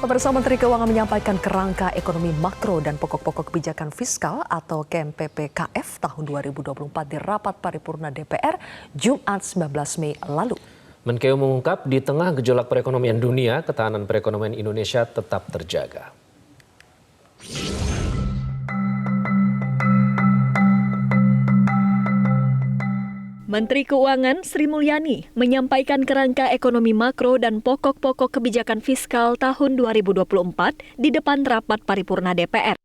Pemirsa, Menteri Keuangan menyampaikan kerangka ekonomi makro dan pokok-pokok kebijakan fiskal atau KMPPKF tahun 2024 di rapat paripurna DPR Jumat 19 Mei lalu. Menkeu mengungkap di tengah gejolak perekonomian dunia, ketahanan perekonomian Indonesia tetap terjaga. Menteri Keuangan Sri Mulyani menyampaikan kerangka ekonomi makro dan pokok-pokok kebijakan fiskal tahun 2024 di depan rapat paripurna DPR.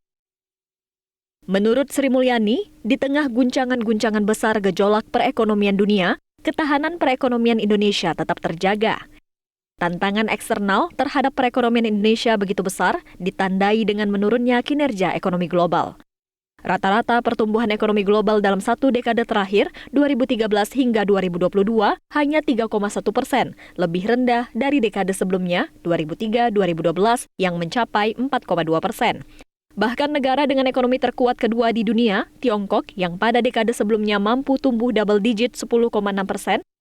Menurut Sri Mulyani, di tengah guncangan-guncangan besar gejolak perekonomian dunia, ketahanan perekonomian Indonesia tetap terjaga. Tantangan eksternal terhadap perekonomian Indonesia begitu besar, ditandai dengan menurunnya kinerja ekonomi global. Rata-rata pertumbuhan ekonomi global dalam satu dekade terakhir, 2013 hingga 2022, hanya 3,1%, lebih rendah dari dekade sebelumnya, 2003-2012, yang mencapai 4,2%. Bahkan negara dengan ekonomi terkuat kedua di dunia, Tiongkok, yang pada dekade sebelumnya mampu tumbuh double digit 10,6%,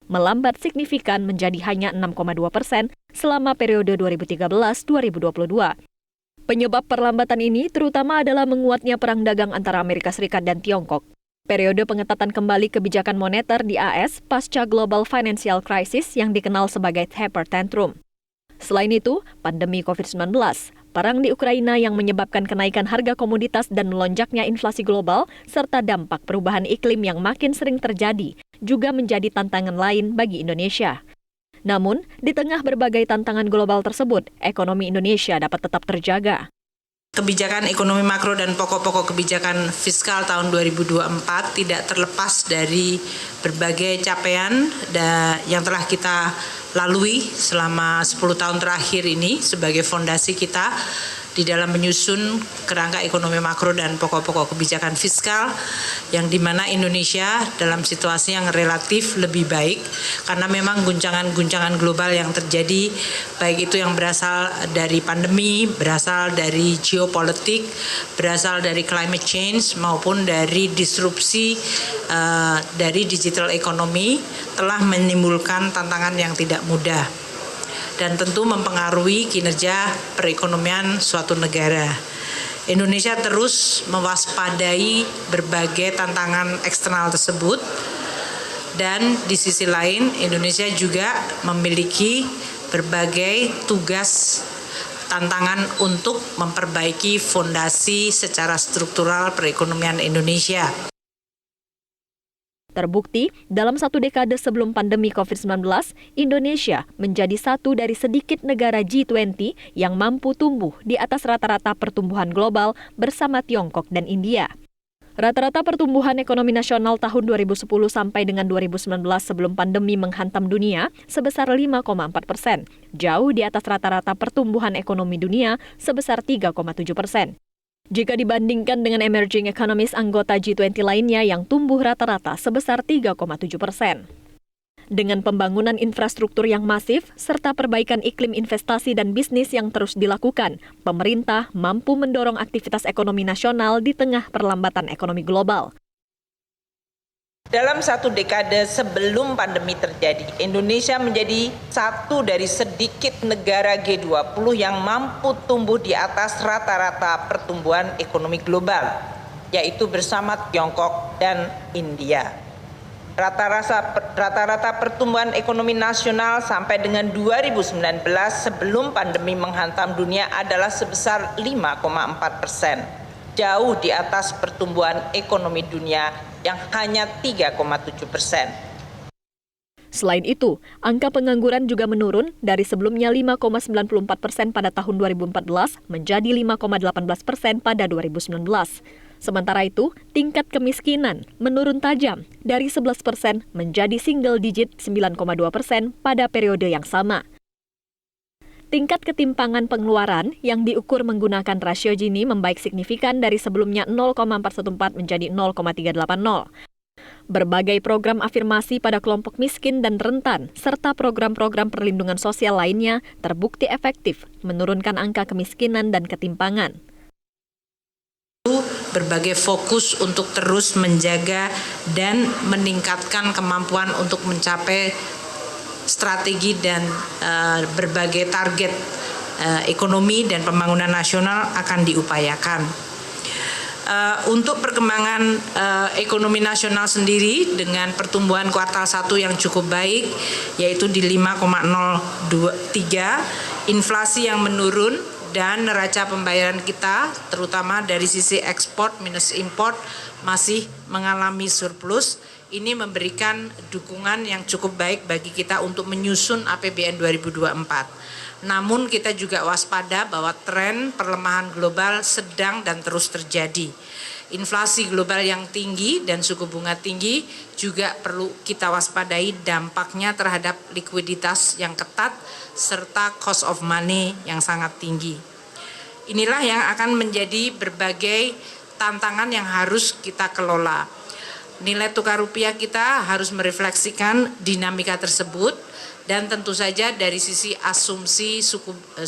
melambat signifikan menjadi hanya 6,2% selama periode 2013-2022. Penyebab perlambatan ini terutama adalah menguatnya perang dagang antara Amerika Serikat dan Tiongkok. Periode pengetatan kembali kebijakan moneter di AS pasca Global Financial Crisis yang dikenal sebagai taper tantrum. Selain itu, pandemi COVID-19, perang di Ukraina yang menyebabkan kenaikan harga komoditas dan melonjaknya inflasi global, serta dampak perubahan iklim yang makin sering terjadi, juga menjadi tantangan lain bagi Indonesia. Namun, di tengah berbagai tantangan global tersebut, ekonomi Indonesia dapat tetap terjaga. Kebijakan ekonomi makro dan pokok-pokok kebijakan fiskal tahun 2024 tidak terlepas dari berbagai capaian yang telah kita lalui selama 10 tahun terakhir ini sebagai fondasi kita di dalam menyusun kerangka ekonomi makro dan pokok-pokok kebijakan fiskal yang dimana Indonesia dalam situasi yang relatif lebih baik karena memang guncangan-guncangan global yang terjadi baik itu yang berasal dari pandemi, berasal dari geopolitik, berasal dari climate change maupun dari disrupsi dari digital economy telah menimbulkan tantangan yang tidak mudah dan tentu mempengaruhi kinerja perekonomian suatu negara. Indonesia terus mewaspadai berbagai tantangan eksternal tersebut dan di sisi lain Indonesia juga memiliki berbagai tugas tantangan untuk memperbaiki fondasi secara struktural perekonomian Indonesia. Terbukti, dalam satu dekade sebelum pandemi COVID-19, Indonesia menjadi satu dari sedikit negara G20 yang mampu tumbuh di atas rata-rata pertumbuhan global bersama Tiongkok dan India. Rata-rata pertumbuhan ekonomi nasional tahun 2010 sampai dengan 2019 sebelum pandemi menghantam dunia sebesar 5,4%, jauh di atas rata-rata pertumbuhan ekonomi dunia sebesar 3,7%. Jika dibandingkan dengan emerging economies anggota G20 lainnya yang tumbuh rata-rata sebesar 3,7%. Dengan pembangunan infrastruktur yang masif serta perbaikan iklim investasi dan bisnis yang terus dilakukan, pemerintah mampu mendorong aktivitas ekonomi nasional di tengah perlambatan ekonomi global. Dalam satu dekade sebelum pandemi terjadi, Indonesia menjadi satu dari sedikit negara G20 yang mampu tumbuh di atas rata-rata pertumbuhan ekonomi global, yaitu bersama Tiongkok dan India. Rata-rata pertumbuhan ekonomi nasional sampai dengan 2019 sebelum pandemi menghantam dunia adalah sebesar 5,4%. Jauh di atas pertumbuhan ekonomi dunia yang hanya 3,7%. Selain itu, angka pengangguran juga menurun dari sebelumnya 5,94% pada tahun 2014 menjadi 5,18% pada 2019. Sementara itu, tingkat kemiskinan menurun tajam dari 11% menjadi single digit 9,2% pada periode yang sama. Tingkat ketimpangan pengeluaran yang diukur menggunakan rasio Gini membaik signifikan dari sebelumnya 0,414 menjadi 0,380. Berbagai program afirmasi pada kelompok miskin dan rentan, serta program-program perlindungan sosial lainnya terbukti efektif menurunkan angka kemiskinan dan ketimpangan. Berbagai fokus untuk terus menjaga dan meningkatkan kemampuan untuk mencapai strategi dan berbagai target ekonomi dan pembangunan nasional akan diupayakan. Untuk perkembangan ekonomi nasional sendiri dengan pertumbuhan kuartal 1 yang cukup baik, yaitu di 5,03, inflasi yang menurun, dan neraca pembayaran kita, terutama dari sisi ekspor minus import, masih mengalami surplus. Ini memberikan dukungan yang cukup baik bagi kita untuk menyusun APBN 2024. Namun kita juga waspada bahwa tren perlemahan global sedang dan terus terjadi. Inflasi global yang tinggi dan suku bunga tinggi juga perlu kita waspadai dampaknya terhadap likuiditas yang ketat serta cost of money yang sangat tinggi. Inilah yang akan menjadi berbagai tantangan yang harus kita kelola. Nilai tukar rupiah kita harus merefleksikan dinamika tersebut, dan tentu saja dari sisi asumsi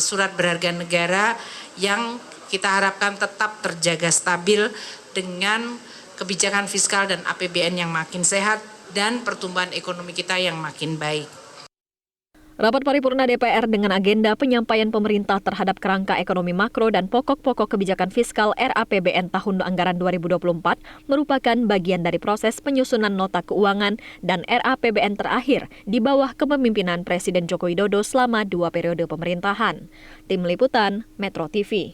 surat berharga negara yang kita harapkan tetap terjaga stabil dengan kebijakan fiskal dan APBN yang makin sehat dan pertumbuhan ekonomi kita yang makin baik. Rapat paripurna DPR dengan agenda penyampaian pemerintah terhadap kerangka ekonomi makro dan pokok-pokok kebijakan fiskal RAPBN tahun anggaran 2024 merupakan bagian dari proses penyusunan nota keuangan dan RAPBN terakhir di bawah kepemimpinan Presiden Joko Widodo selama 2 periode pemerintahan. Tim Liputan, Metro TV.